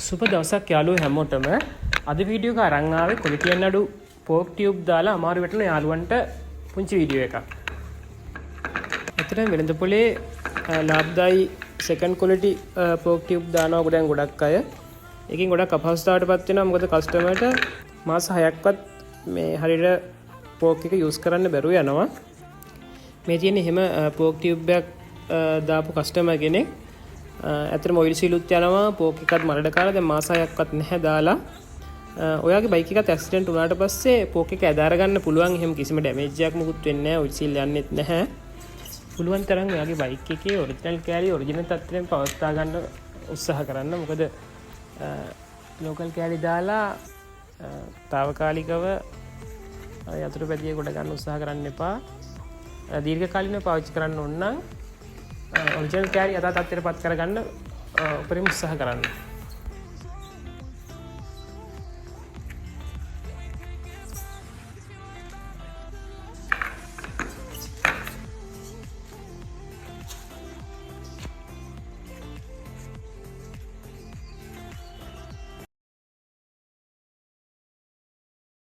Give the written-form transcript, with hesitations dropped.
සුබ දවසක් යාළුවෝ හැමෝටම. අද වීඩියෝ එක අරන් ආවේ ක්වොලිටියෙන් අඩු පෝක් ටියුබ් දාලා අමාරු වෙටන යාළුවන්ට පුංචි වීඩියෝ එකක්. අතන වෙළඳ පොලේ ලාභදායි සෙකන්ඩ් ක්වොලිටි පෝක් ටියුබ් දානවා දැන් ගොඩක් අය. ඒකෙන් ගොඩක් අපහසුතාවයටපත් වෙනවා. මොකද කස්ටමර්ට මාස 6ක්වත් මේ හරියට පෝක් එක යූස් කරන්න බැරුව යනවා. මේ තියෙන එහෙම පෝක් ටියුබ් එකක් දාපු කස්ටමර් කෙනෙක් ඇත්තටම ඔයිල් සීලුත් යනවා පෝක් එකත් මරඩ කාලා දැන් මාස 6ක්වත් නැහැ දාලා. ඔයාගේ බයික් එකත් ඇක්සිඩන්ට් වුණාට පස්සේ පෝක් එක ඇදාර ගන්න පුළුවන්. එහෙම කිසිම ඩැමේජ් එකක් මුකුත් වෙන්නේ නැහැ. ඔයිල් සීල් යන්නෙත් නැහැ. පුළුවන් තරම් ඔයාගේ බයික් එකේ ඔරිජිනල් කෑලි ඔරිජිනල් තත්ත්වයෙන් පවත්වා ගන්න උත්සාහ කරන්න. මොකද ලෝකල් කෑලි දාලා తాවකාලිකව යතුරු පැදිය කොට ගන්න උත්සාහ කරන්න එපා. දීර්ඝ කාලිනව පාවිච්චි කරන්න ඕන නම් ඔරිජිනල් කෑලි යථා තත්ත්වයට පත් කරගන්න උපරිම උත්සාහ කරන්න.